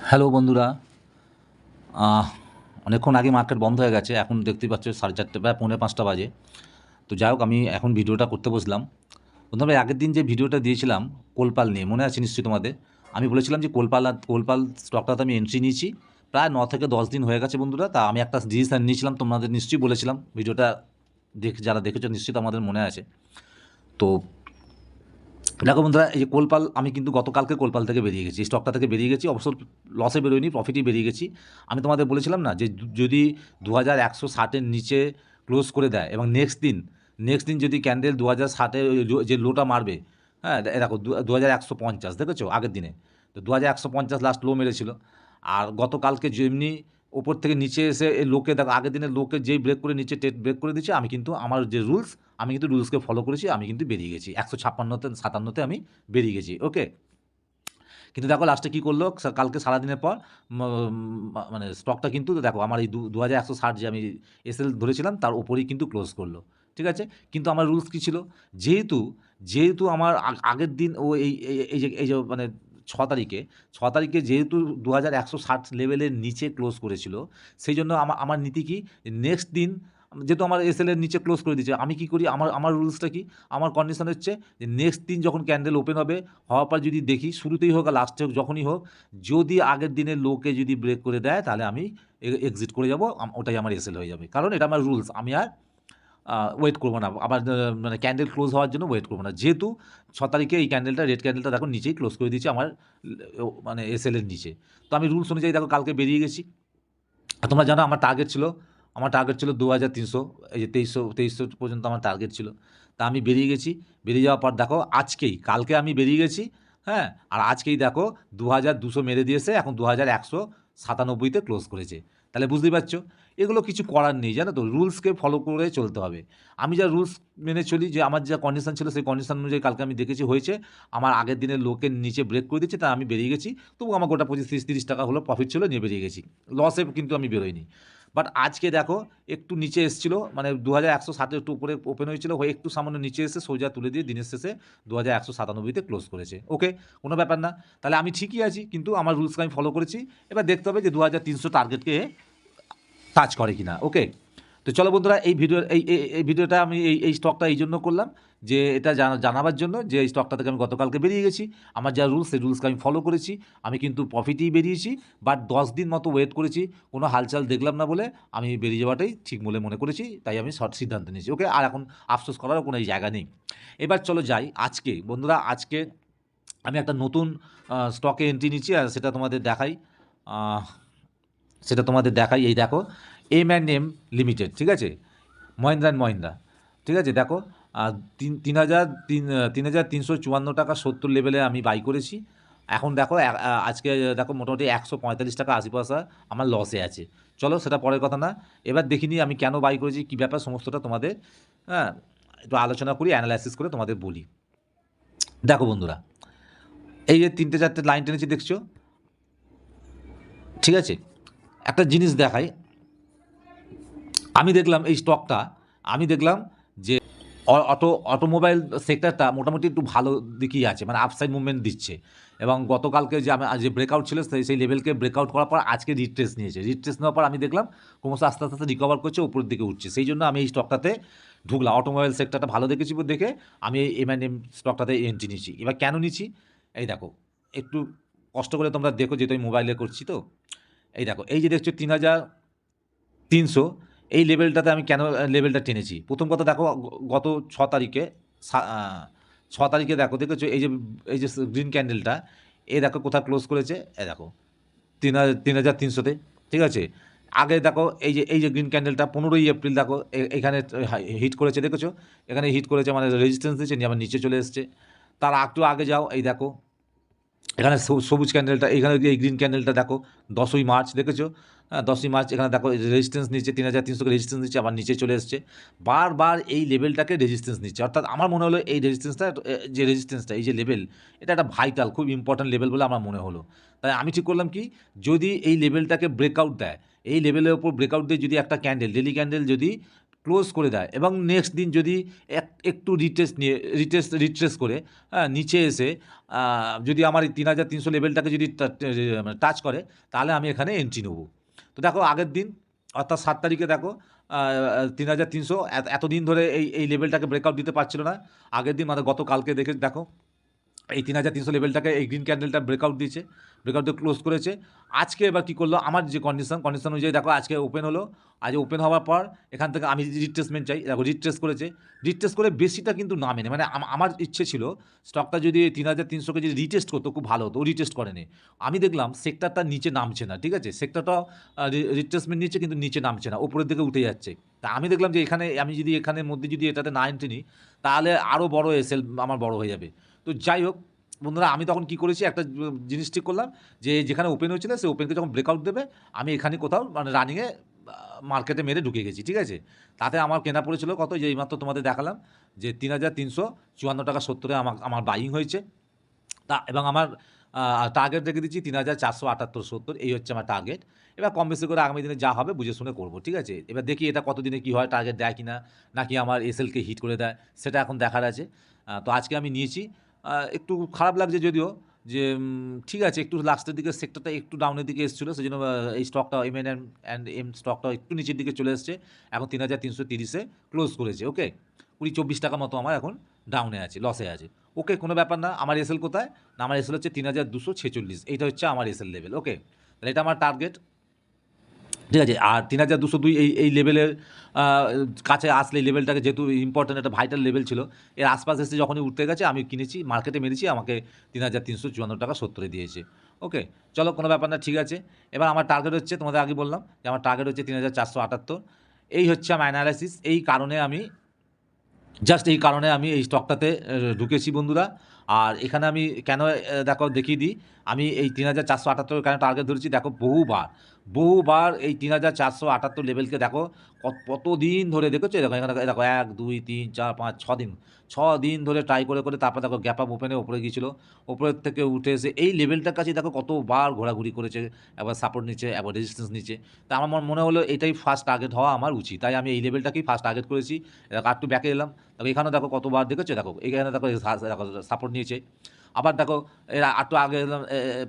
Hello বন্ধুরা। আহ, অনেকক্ষণ আগে মার্কেট বন্ধ হয়ে গেছে, এখন দেখতেই পাচ্ছ 4:30 বা 4:45 বাজে। তো যাই হোক, আমি এখন ভিডিওটা করতে বসলাম। বন্ধুরা, আমি আগের দিন যে ভিডিওটা দিয়েছিলাম কোলপাল নিয়ে, মনে আছে নিশ্চয়ই তোমাদের। আমি বলেছিলাম যে কোলপাল স্টকটাতে আমি এন্ট্রি নিয়েছি। প্রায় 9 থেকে 10 দিন হয়ে গেছে বন্ধুরা। তা আমি একটা ডিসিশন নিয়েছিলাম, তোমাদের নিশ্চয়ই বলেছিলাম। ভিডিওটা যারা দেখেছো নিশ্চয়ই আমাদের মনে আছে। তো দেখো বন্ধুরা, এই যে কোলপাল, আমি কিন্তু গতকালকে কোলপাল থেকে বেরিয়ে গেছি, স্টকটা থেকে বেরিয়ে গেছি। অবশ্য লসে বেরোয়নি, প্রফিটই বেরিয়ে গেছি। আমি তোমাদের বলেছিলাম না যে যদি 2160-এর নিচে ক্লোজ করে দেয় এবং নেক্সট দিন যদি ক্যান্ডেল 2060-এ যে লোটা মারবে, হ্যাঁ দেখো 2150 দেখেছো আগের দিনে। তো 2150 লাস্ট লো মেরেছিল। আর গতকালকে যেমনি ওপর থেকে নিচে এসে এই লোকে দেখো, আগের দিনের লোকে যেই ব্রেক করে নিচে ব্রেক করে দিচ্ছে, আমি কিন্তু আমার যে রুলস, আমি কিন্তু রুলসকে ফলো করেছি, আমি কিন্তু বেরিয়ে গেছি 156-57-তে আমি বেরিয়ে গেছি। ওকে, কিন্তু দেখো লাস্টে কী করলো কালকে সারাদিনের পর, মানে স্টকটা কিন্তু দেখো আমার এই 2160 যে আমি এসএল ধরেছিলাম তার ওপরেই কিন্তু ক্লোজ করলো। ঠিক আছে, কিন্তু আমার রুলস কী ছিল, যেহেতু যেহেতু আমার আগের দিন ও এই যে মানে 6 তারিখে যেহেতু 2160 লেভেলের নিচে ক্লোজ করেছিল, সেই জন্য আমার নীতি কি, নেক্সট দিন যেহেতু আমার এসএলের নিচে ক্লোজ করে দিচ্ছে, আমি কী করি, আমার রুলসটা কি, আমার কন্ডিশন হচ্ছে যে নেক্সট দিন যখন ক্যান্ডেল ওপেন হবে, হওয়ার পর যদি দেখি শুরুতেই হোক আর লাস্টে হোক যখনই হোক, যদি আগের দিনের লোকে যদি ব্রেক করে দেয় তাহলে আমি এক্সিট করে যাব, ওটাই আমার এসএল হয়ে যাবে। কারণ এটা আমার রুলস, আমি আর ওয়েট করবো না আবার, মানে ক্যান্ডেল ক্লোজ হওয়ার জন্য ওয়েট করবো না। যেহেতু 6 তারিখে এই ক্যান্ডেলটা, রেড ক্যান্ডেলটা দেখো নিচেই ক্লোজ করে দিয়েছে আমার মানে এসএলের নিচে। তো আমি রুলস অনুযায়ী দেখো কালকে বেরিয়ে গেছি। আর তোমরা জানো আমার টার্গেট ছিল 2300, এই যে 2300 পর্যন্ত আমার টার্গেট ছিল। তা আমি বেরিয়ে গেছি। বেরিয়ে যাওয়ার পর দেখো কালকে আমি বেরিয়ে গেছি, হ্যাঁ, আর আজকেই দেখো 2200 মেরে দিয়েছে, এখন 2197-তে ক্লোজ করেছে। তাহলে বুঝতেই পারছো, এগুলো কিছু করার নেই, জানো তো, রুলসকে ফলো করে চলতে হবে। আমি যা রুলস মেনে চলি, যে আমার যা কন্ডিশন ছিল সেই কন্ডিশন অনুযায়ী কালকে আমি দেখেছি হয়েছে, আমার আগের দিনের লোকের নিচে ব্রেক করে দিচ্ছে, তা আমি বেরিয়ে গেছি। তবু আমার গোটা 25-30 টাকা হলো প্রফিট ছিল, নিয়ে বেরিয়ে গেছি। লসে কিন্তু আমি বেরোইনি। বাট আজকে দেখো একটু নিচে এসেছিলো, মানে 2160 একটু উপরে ওপেন হয়েছিল, হয়ে একটু সামান্য নিচে এসে সোজা তুলে দিয়ে দিনের শেষে 2197-তে ক্লোজ করেছে। ওকে, কোনো ব্যাপার না। তাহলে আমি ঠিকই আছি, কিন্তু আমার রুলসকে আমি ফলো করেছি। এবার দেখতে হবে যে 2300 টার্গেটকে টাচ করে কিনা। ওকে, তো চলো বন্ধুরা, এই ভিডিওটা আমি এই স্টকটা এই জন্য করলাম, যে এটা জানাবার জন্য যে এই স্টকটা থেকে আমি গতকালকে বেরিয়ে গেছি। আমার যা রুলস, সেই রুলসকে আমি ফলো করেছি। আমি কিন্তু প্রফিটেই বেরিয়েছি, বাট 10 দিন মতো ওয়েট করেছি, কোনো হালচাল দেখলাম না বলে আমি বেরিয়ে যাওয়াটাই ঠিক বলে মনে করেছি, তাই আমি সিদ্ধান্ত নিয়েছি। ওকে, আর এখন আফসোস করারও কোনো এই জায়গা নেই। এবার চলো যাই আজকে বন্ধুরা, আজকে আমি একটা নতুন স্টকে এন্ট্রি নিচ্ছি, আর আহ, সেটা তোমাদের দেখাই। এই দেখো, M&M লিমিটেড, ঠিক আছে, মহিন্দ্রা অ্যান্ড মহিন্দ্রা, ঠিক আছে। দেখো, তিন হাজার 354 টাকা 70 লেভেলে আমি বাই করেছি। এখন দেখো আজকে দেখো মোটামুটি 145 টাকা 80 পয়সা আমার লসে আছে। চলো সেটা পরের কথা না, এবার দেখিনি আমি কেন বাই করেছি, কী ব্যাপার সমস্তটা তোমাদের, হ্যাঁ, একটু আলোচনা করি, অ্যানালাইসিস করে তোমাদের বলি। দেখো বন্ধুরা, এই যে 3-4টে লাইন টেনেছি দেখছো, ঠিক আছে। একটা জিনিস দেখাই, আমি দেখলাম এই স্টকটা, আমি দেখলাম যে অটোমোবাইল সেক্টরটা মোটামুটি একটু ভালো দিকেই আছে, মানে আপসাইড মুভমেন্ট দিচ্ছে। এবং গতকালকে যে ব্রেকআউট ছিল সেই লেভেলকে ব্রেকআউট করার পর আজকে রিট্রেস নিয়েছে। রিট্রেস নেওয়ার পর আমি দেখলাম ক্রমশ আস্তে আস্তে রিকভার করছে, উপরের দিকে উঠছে। সেই জন্য আমি এই স্টকটাতে ঢুকলাম, অটোমোবাইল সেক্টরটা ভালো দেখেছি দেখে আমি M&M স্টকটাতে এন্ট্রি নিচ্ছি। এবার কেন নিচ্ছি, এই দেখো, একটু কষ্ট করে তোমরা দেখো, যেহেতু আমি মোবাইলে করছি। তো এই দেখো, এই যে দেখছো 3300, এই লেভেলটাতে আমি কেন লেভেলটা টেনেছি, প্রথম কথা দেখো, গত 6 তারিখে, 6 তারিখে দেখেছো এই যে গ্রিন ক্যান্ডেলটা, এ দেখো কোথায় ক্লোজ করেছে, এ দেখো 3300-তে, ঠিক আছে। আগে দেখো এই যে গ্রিন ক্যান্ডেলটা 15ই এপ্রিল দেখো এখানে হিট করেছে, দেখেছো, এখানে হিট করেছে, মানে রেজিস্ট্যান্স দিয়েছে, নিয়ে আবার নিচে চলে এসছে। তার একটু আগে যাও, এই দেখো এখানে সবুজ ক্যান্ডেলটা, এখানে এই গ্রিন ক্যান্ডেলটা দেখো 10ই মার্চ, দেখেছো, হ্যাঁ 10ই মার্চ, এখানে দেখো রেজিস্ট্যান্স নিচ্ছে, 3300-কে রেজিস্ট্যান্স নিচ্ছে, আবার নিচে চলে এসছে। বারবার এই লেভেলটাকে রেজিস্ট্যান্স নিচ্ছে, অর্থাৎ আমার মনে হলো এই রেজিস্ট্যান্সটা এই যে লেভেল, এটা একটা ভাইটাল, খুব ইম্পর্ট্যান্ট লেভেল বলে আমার মনে হলো। তাই আমি ঠিক করলাম কি, যদি এই লেভেলটাকে ব্রেকআউট দেয়, এই লেভেলের ওপর ব্রেকআউট দিয়ে যদি একটা ক্যান্ডেল, ডেলি ক্যান্ডেল যদি ক্লোজ করে দেয় এবং নেক্সট দিন যদি একটু রিট্রেস করে নিচে এসে যদি আমার এই 3300 লেভেলটাকে যদি টাচ করে, তাহলে আমি এখানে এন্ট্রি নেব। তো দেখো আগের দিন অর্থাৎ 7 তারিখে দেখো 3300 এতদিন ধরে এই লেভেলটাকে ব্রেকআউট দিতে পারছিল না। আগের দিন মানে গতকালকে দেখো এই 3300 লেভেলটাকে এই গ্রিন ক্যান্ডেলটা ব্রেকআউট দিয়ে ক্লোজ করেছে। আজকে এবার কী করলো, আমার যে কন্ডিশন অনুযায়ী দেখো আজকে ওপেন হলো। আজ ওপেন হওয়ার পর এখান থেকে আমি যদি রিট্রেসমেন্ট চাই, দেখো রিট্রেস করে বেশিটা কিন্তু নামে না। মানে আমার ইচ্ছে ছিল স্টকটা যদি 3300কে যদি রিটেস্ট করতো খুব ভালো হতো, ও রিটেস্ট করেনি। আমি দেখলাম সেক্টরটা নিচে নামছে না, ঠিক আছে, সেক্টরটা রিট্রেসমেন্ট নিচ্ছে কিন্তু নিচে নামছে না, উপরের দিকে উঠে যাচ্ছে। তা আমি দেখলাম যে এখানে আমি যদি এখানের মধ্যে যদি এটাতে না এন্ট্রি নিই, তাহলে আরও বড় এসএল আমার বড় হয়ে যাবে। তো যাই হোক বন্ধুরা, আমি তখন কী করেছি, একটা জিনিস ঠিক করলাম যে যেখানে ওপেন হয়েছিল সেই ওপেনকে যখন ব্রেকআউট দেবে আমি এখানে কোথাও মানে রানিংয়ে মার্কেটে মেরে ঢুকে গেছি, ঠিক আছে। তাতে আমার কেনা পড়েছিল কত, যে এইমাত্র তোমাদের দেখালাম যে 3354 টাকা 70 আমার বাইং হয়েছে। তা এবং আমার টার্গেট রেখে দিচ্ছি 3478.70, এই হচ্ছে আমার টার্গেট। এবার কম বেশি করে আগামী দিনে যা হবে বুঝে শুনে করবো, ঠিক আছে। এবার দেখি এটা কতদিনে কী হয়, টার্গেট দেয় কিনা, নাকি আমার এসএলকে হিট করে দেয়, সেটা এখন দেখার আছে। তো আজকে আমি নিয়েছি, একটু খারাপ লাগছে যদিও, যে ঠিক আছে একটু লাস্টের দিকে সেক্টরটা একটু ডাউনের দিকে এসেছিলো, সেই জন্য এই স্টকটা এম স্টকটা একটু নিচের দিকে চলে এসছে। এখন 3330-এ ক্লোজ করেছে। ওকে, 20-24 টাকা মতো আমার এখন ডাউনে আছে, লসে আছে। ওকে, কোনো ব্যাপার না। আমার এসএল কোথায় না, আমার এসএল হচ্ছে 3246, এইটা হচ্ছে আমার এসএল লেভেল। ওকে, তাহলে এটা আমার টার্গেট, ঠিক আছে। আর 3202 এই লেভেলের কাছে আসলে, এই লেভেলটাকে যেহেতু ইম্পর্টেন্ট একটা ভাইটাল লেভেল ছিল, এর আশপাশে এসে যখনই উঠতে গেছে আমি কিনেছি, মার্কেটে মেরেছি, আমাকে 3354 টাকা 70 দিয়েছে। ওকে, চলো কোনো ব্যাপার না, ঠিক আছে। এবার আমার টার্গেট হচ্ছে, তোমাদের আগে বললাম যে আমার টার্গেট হচ্ছে 3478। এই হচ্ছে আমার অ্যানালাইসিস। এই কারণে আমি এই স্টকটাতে ঢুকেছি বন্ধুরা। আর এখানে আমি কেন দেখো দেখিয়ে দিই, আমি এই 3478 কেন টার্গেট ধরেছি। দেখো বহুবার এই 3478 লেভেলকে দেখো কতদিন ধরে দেখেছো, দেখো এখানে দেখো 1 2 3 4 5 6 দিন, 6 দিন ধরে ট্রাই করে তারপর দেখো গ্যাপ আপ ওপেনে ওপরে গিয়েছিলো, ওপরের থেকে উঠে এসে এই লেভেলটার কাছে দেখো কতবার ঘোরাঘুরি করেছে, একবার সাপোর্ট নিচ্ছে, একবার রেজিস্ট্যান্স নিচ্ছে। তা আমার মনে হলো এটাই ফার্স্ট টার্গেট হওয়া আমার উচিত, তাই আমি এই লেভেলটাকেই ফার্স্ট টার্গেট করেছি। দেখো একটু ব্যাকে এলাম, দেখো এখানেও দেখো কতবার দেখেছো, দেখো এখানে দেখো সাপোর্ট নিয়েছে। আবার দেখো এরা একটু আগে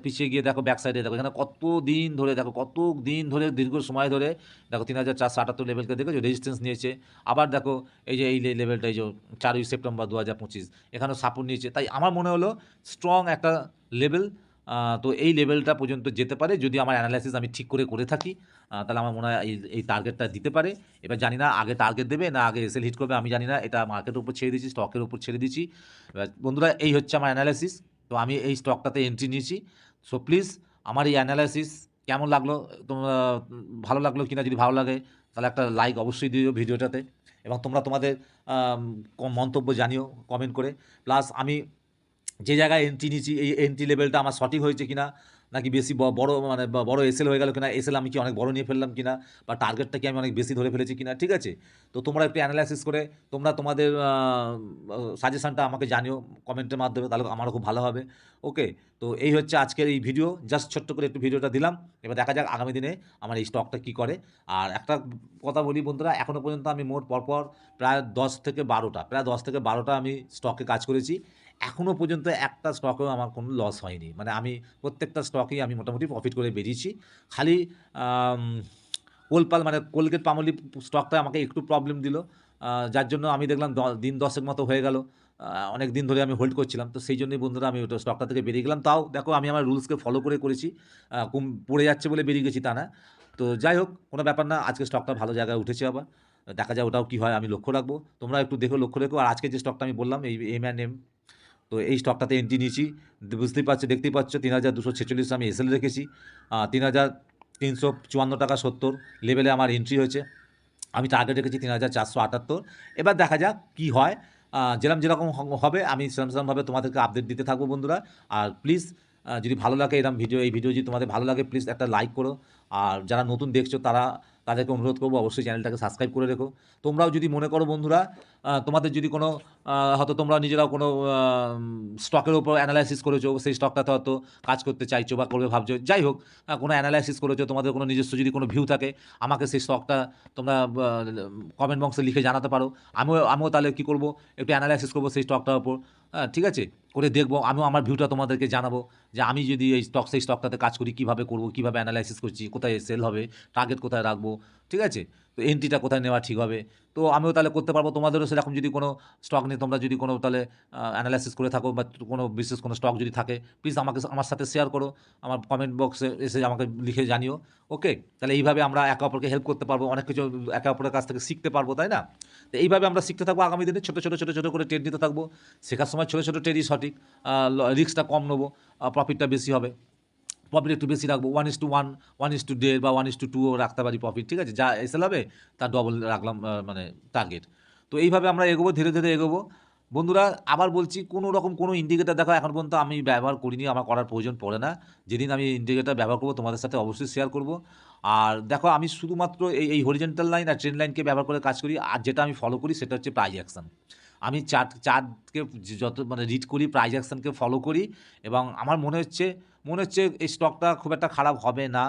পিছিয়ে গিয়ে দেখো ব্যাক সাইডে দেখো এখানে কত দিন ধরে দীর্ঘ সময় ধরে দেখো 3478 লেভেলকে দেখেছো রেজিস্ট্যান্স নিয়েছে। আবার দেখো এই যে এই লেভেলটা, এই যে 4ই সেপ্টেম্বর 2025 এখানেও সাপোর্ট নিয়েছে। তাই আমার মনে হলো স্ট্রং একটা লেভেল, তো এই লেভেলটা পর্যন্ত যেতে পারে যদি আমার অ্যানালাইসিস আমি ঠিক করে থাকি, তাহলে আমার মনে হয় এই টার্গেটটা দিতে পারে। এবার জানি না আগে টার্গেট দেবে না আগে এসএল হিট করবে, আমি জানি না, এটা মার্কেটের উপর ছেড়ে দিচ্ছি, স্টকের উপর ছেড়ে দিচ্ছি। এবার বন্ধুরা এই হচ্ছে আমার অ্যানালাইসিস, তো আমি এই স্টকটাতে এন্ট্রি নিয়েছি। সো প্লিজ আমার এই অ্যানালাইসিস কেমন লাগলো, তোমরা ভালো লাগলো কিনা, যদি ভালো লাগে তাহলে একটা লাইক অবশ্যই দিও ভিডিওটাতে, এবং তোমরা তোমাদের মন্তব্য জানিও কমেন্ট করে। প্লাস আমি যে জায়গায় এন্ট্রি নিয়েছি এই এন্ট্রি লেভেলটা আমার সঠিক হয়েছে কিনা, নাকি বেশি বড় মানে বড় এসএল হয়ে গেল কিনা, এসএল আমি কি অনেক বড় নিয়ে ফেললাম কিনা, বা টার্গেটটা কি আমি অনেক বেশি ধরে ফেলেছি কিনা, ঠিক আছে। তো তোমরা একটু অ্যানালাইসিস করে তোমরা তোমাদের সাজেশনটা আমাকে জানিও কমেন্টের মাধ্যমে, তাহলে আমারও খুব ভালো হবে। ওকে, তো এই হচ্ছে আজকের এই ভিডিও, জাস্ট ছোট্ট করে একটু ভিডিওটা দিলাম। এবার দেখা যাক আগামী দিনে আমার এই স্টকটা কী করে। আর একটা কথা বলি বন্ধুরা, এখনও পর্যন্ত আমি মোট পরপর প্রায় 10 থেকে 12টা আমি স্টকে কাজ করেছি। এখনও পর্যন্ত একটা স্টকেও আমার কোনো লস হয়নি, মানে আমি প্রত্যেকটা স্টকেই আমি মোটামুটি প্রফিট করে বেরিয়েছি। খালি কোলগেট পামোলিভ স্টকটা আমাকে একটু প্রবলেম দিল, যার জন্য আমি দেখলাম দিন 10 মতো হয়ে গেল, অনেক দিন ধরে আমি হোল্ড করছিলাম, তো সেই জন্যই বন্ধুরা আমি ওটা স্টকটা থেকে বেরিয়ে গেলাম। তাও দেখো আমি আমার রুলসকে ফলো করেছি, পড়ে যাচ্ছে বলে বেরিয়ে গেছি তা না। তো যাই হোক কোনো ব্যাপার না, আজকে স্টকটা ভালো জায়গায় উঠেছে, আবার দেখা যায় ওটাও কী হয়, আমি লক্ষ্য রাখবো, তোমরা একটু লক্ষ্য রেখো। আর আজকে যে স্টকটা আমি বললাম এই M&M, তো এই স্টকটাতে এন্ট্রি নিয়েছি, দেখতেই পাচ্ছ 3246 আমি এসএল রেখেছি, 3354 টাকা 70 লেভেলে আমার এন্ট্রি হয়েছে, আমি টার্গেট রেখেছি 3478। এবার দেখা যাক কী হয়, যেরকম হবে আমি সেরকমভাবে তোমাদেরকে আপডেট দিতে থাকবো বন্ধুরা। আর প্লিজ যদি ভালো লাগে এই ভিডিও যদি তোমাদের ভালো লাগে প্লিজ একটা লাইক করো। আর যারা নতুন দেখছো তারা তাদেরকে অনুরোধ করবো অবশ্যই চ্যানেলটাকে সাবস্ক্রাইব করে রেখো। তোমরাও যদি মনে করো বন্ধুরা, তোমাদের যদি কোনো হয়তো তোমরা নিজেরাও কোনো স্টকের উপর অ্যানালাইসিস করেছো, সেই স্টকটাতে হয়তো কাজ করতে চাইছো বা করবে ভাবছো, যাই হোক, কোনো অ্যানালাইসিস করেছো, তোমাদের কোনো নিজস্ব যদি কোনো ভিউ থাকে, আমাকে সেই স্টকটা তোমরা কমেন্ট বক্সে লিখে জানাতে পারো। আমিও তাহলে কী করবো, একটু অ্যানালাইসিস করবো সেই স্টকটার উপর, ঠিক আছে, করে দেখবো। আমিও আমার ভিউটা তোমাদেরকে জানাবো যে আমি যদি এই সেই স্টকটাতে কাজ করি, কীভাবে করবো, কীভাবে অ্যানালাইসিস করছি, কোথায় সেল হবে, টার্গেট কোথায় রাখবো, ঠিক আছে, তো এন্ট্রিটা কোথায় নেওয়া ঠিক হবে। তো আমিও তাহলে করতে পারবো। তোমাদেরও সেরকম যদি কোনো স্টক নিয়ে তোমরা যদি কোনো তাহলে অ্যানালাইসিস করে থাকো বা কোনো বিশেষ কোনো স্টক যদি থাকে, প্লিজ আমার সাথে শেয়ার করো, আমার কমেন্ট বক্সে এসে আমাকে লিখে জানিও। ওকে, তাহলে এইভাবে আমরা একে অপরকে হেল্প করতে পারবো, অনেক কিছু একে অপরের কাছ থেকে শিখতে পারবো, তাই না? তো এইভাবে আমরা শিখতে থাকবো আগামী দিনে, ছোটো ছোটো ছোটো ছোটো করে ট্রেড নিতে থাকবো। শেখার সময় ছোটো ছোটো ট্রেডই সঠিক, রিস্কটা কম নেবো, প্রফিটটা বেশি হবে। প্রফিট একটু বেশি রাখবো, 1:1, 1:1.5 বা 1:2ও রাখতে পারি প্রফিট, ঠিক আছে, যা এসেল হবে তার ডবল রাখলাম মানে টার্গেট। তো এইভাবে আমরা এগোবো, ধীরে ধীরে এগোবো। বন্ধুরা আবার বলছি, কোনো রকম কোনো ইন্ডিকেটার দেখো এখন পর্যন্ত আমি ব্যবহার করিনি, আমার করার প্রয়োজন পড়ে না। যেদিন আমি ইন্ডিকেটার ব্যবহার করবো তোমাদের সাথে অবশ্যই শেয়ার করবো। আর দেখো, আমি শুধুমাত্র এই হরিজেন্টাল লাইন আর ট্রেন্ড লাইনকে ব্যবহার করে কাজ করি। আর যেটা আমি ফলো করি সেটা হচ্ছে প্রাইস অ্যাকশন। আমি চার্টকে যত মানে রিড করি, প্রাইস অ্যাকশনকে ফলো করি, এবং আমার মনে হচ্ছে এই স্টকটা খুব একটা খারাপ হবে না,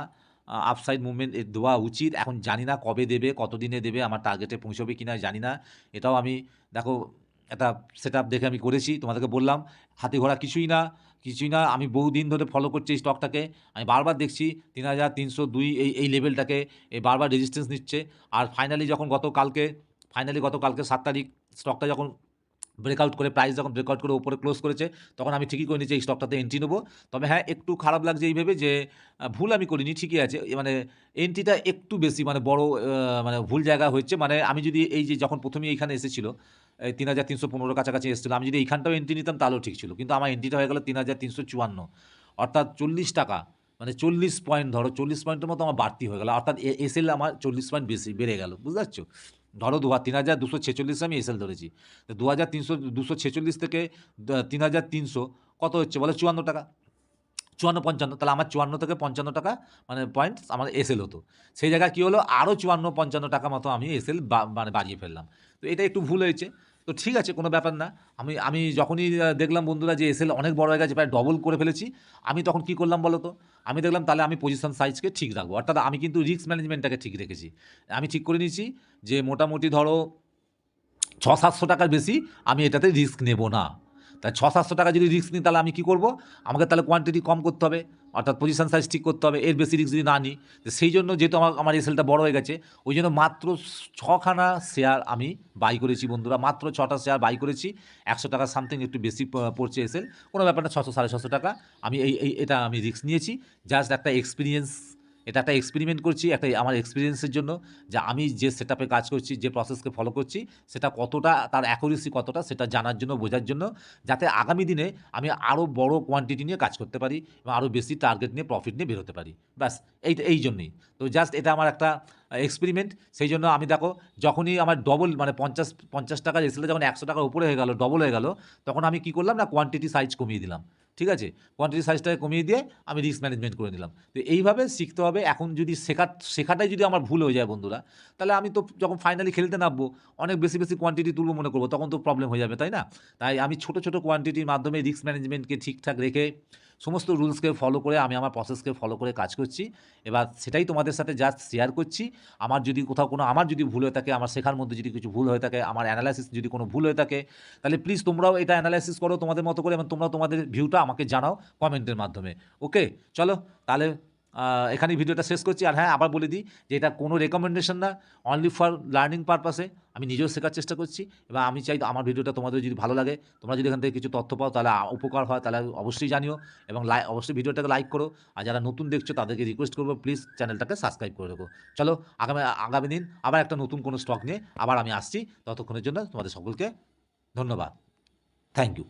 আপসাইড মুভমেন্ট দেওয়া উচিত। এখন জানি না কবে দেবে, কতদিনে দেবে, আমার টার্গেটে পৌঁছবে কি না জানি না। এটাও আমি দেখো একটা সেটআপ দেখে আমি করেছি, তোমাদেরকে বললাম হাতি ঘোড়া কিছুই না। আমি বহুদিন ধরে ফলো করছি এই স্টকটাকে। আমি বারবার দেখছি 3302 এই লেভেলটাকে বারবার রেজিস্ট্যান্স নিচ্ছে। আর ফাইনালি গতকালকে 7 তারিখ স্টকটা যখন ব্রেকআউট করে, প্রাইস যখন ব্রেকআউট করে উপরে ক্লোজ করেছে, তখন আমি ঠিকই করে নিয়েছি এই স্টকটাতে এন্ট্রি নেবো। তবে হ্যাঁ, একটু খারাপ লাগছে এই ভেবে যে ভুল আমি করিনি, ঠিকই আছে, মানে এন্ট্রিটা একটু বেশি মানে বড়, মানে ভুল জায়গা হচ্ছে। মানে আমি যদি এই যে যখন প্রথমেই এইখানে এসেছিলো, এই 3315 কাছাকাছি এসেছিলো, আমি যদি এইখানটাও এন্ট্রি নিতাম তাহলেও ঠিক ছিল, কিন্তু আমার এন্ট্রিটা হয়ে গেলো 3354, অর্থাৎ 40 টাকা, মানে 40 পয়েন্ট, ধরো 40 পয়েন্টের মতো আমার বাড়তি হয়ে গেলো, অর্থাৎ এসএল আমার 40 পয়েন্ট বেশি বেড়ে গেল, বুঝতে পারছো? ধরো 3246 আমি এসএল ধরেছি, তো 246 থেকে 3300 কত হচ্ছে বলো, 54 টাকা, 54-55, তাহলে আমার 54 থেকে 55 টাকা মানে পয়েন্টস আমার এসএল হতো। সেই জায়গায় কী হলো, আরও 54-55 টাকা মতো আমি এসএল মানে বাড়িয়ে ফেললাম। তো এটা একটু ভুল হয়েছে, তো ঠিক আছে, কোনো ব্যাপার না। আমি যখনই দেখলাম বন্ধুরা যে এসএল অনেক বড় হয়ে গেছে, প্রায় ডবল করে ফেলেছি, আমি তখন কী করলাম বলো তো, আমি দেখলাম তাহলে আমি পজিশন সাইজকে ঠিক রাখবো, অর্থাৎ আমি কিন্তু রিস্ক ম্যানেজমেন্টটাকে ঠিক রেখেছি। আমি ঠিক করে নিয়েছি যে মোটামুটি ধরো 600-700 টাকার বেশি আমি এটাতে রিস্ক নেব না। তাই 600-700 টাকা যদি রিস্ক নিই, তাহলে আমি কী করবো, আমাকে তাহলে কোয়ান্টিটি কম করতে হবে, অর্থাৎ পজিশন সাইজ ঠিক করতে হবে, এর বেশি রিস্ক যদি না নিই। তো সেই জন্য যেহেতু আমার এসএলটা বড় হয়ে গেছে, ওই জন্য মাত্র 6খানা শেয়ার আমি বাই করেছি বন্ধুরা, মাত্র 6টা শেয়ার বাই করেছি। 100 টাকা সামথিং একটু বেশি পড়ছে এসএল, কোনো ব্যাপার না, 600-650 টাকা আমি এটা আমি রিস্ক নিয়েছি। জাস্ট একটা এক্সপিরিয়েন্স, এটা একটা এক্সপেরিমেন্ট করছি, একটা আমার এক্সপিরিয়েন্সের জন্য, যে আমি যে সেটআপে কাজ করছি, যে প্রসেসকে ফলো করছি, সেটা কতটা, তার অ্যাকুরেসি কতটা, সেটা জানার জন্য, বোঝার জন্য, যাতে আগামী দিনে আমি আরও বড় কোয়ান্টিটি নিয়ে কাজ করতে পারি এবং আরও বেশি টার্গেট নিয়ে, প্রফিট নিয়ে বেরোতে পারি, ব্যাস এই জন্যই। তো জাস্ট এটা আমার একটা এক্সপেরিমেন্ট। সেই জন্য আমি দেখো, যখনই আমার ডবল মানে 50 টাকার এসএলটা যখন 100 টাকার উপরে হয়ে গেল, ডবল হয়ে গেল, তখন আমি কী করলাম না, কোয়ান্টিটি সাইজ কমিয়ে দিলাম, ঠিক আছে, কোয়ান্টিটি সাইজটাকে কমিয়ে দিয়ে আমি রিস্ক ম্যানেজমেন্ট করে নিলাম। তো এইভাবে শিখতে হবে। এখন যদি শেখাটাই যদি আমার ভুল হয়ে যায় বন্ধুরা, তাহলে আমি তো যখন ফাইনালি খেলতে নামবো, অনেক বেশি কোয়ান্টিটি তুলবো মনে করবো, তখন তো প্রবলেম হয়ে যাবে, তাই না? তাই আমি ছোটো ছোটো কোয়ান্টিটির মাধ্যমে রিস্ক ম্যানেজমেন্টকে ঠিকঠাক রেখে, সমস্ত রুলসকে ফলো করে, আমি আমার প্রসেসকে ফলো করে কাজ করছি। এবার সেটাই তোমাদের সাথে জাস্ট শেয়ার করছি। আমার যদি কোথাও আমার যদি ভুল হয়ে থাকে, আমার শেখার মধ্যে যদি কিছু ভুল হয়ে থাকে, আমার অ্যানালাইসিস যদি কোনো ভুল হয়ে থাকে, তাহলে প্লিজ তোমরাও এটা অ্যানালাইসিস করো তোমাদের মতো করে, এবং তোমরাও তোমাদের ভিউটা আমাকে জানাও কমেন্টের মাধ্যমে। ওকে, চলো তাহলে এখানেই ভিডিওটা শেষ করছি। আর হ্যাঁ, আবার বলে দিই যে এটা কোনো রেকমেন্ডেশন না, অনলি ফর লার্নিং পারপাসে। আমি নিজেও শেখার চেষ্টা করছি, এবং আমি চাই আমার ভিডিওটা তোমাদের যদি ভালো লাগে, তোমরা যদি এখান থেকে কিছু তথ্য পাও, তাহলে উপকার হয়, তাহলে অবশ্যই জানিও, এবং অবশ্যই ভিডিওটাকে লাইক করো। আর যারা নতুন দেখছো তাদেরকে রিকোয়েস্ট করবো, প্লিজ চ্যানেলটাকে সাবস্ক্রাইব করে রেখো। চলো, আগামী দিন আবার একটা নতুন কোনো স্টক নিয়ে আবার আমি আসছি। ততক্ষণের জন্য তোমাদের সকলকে ধন্যবাদ। Thank you.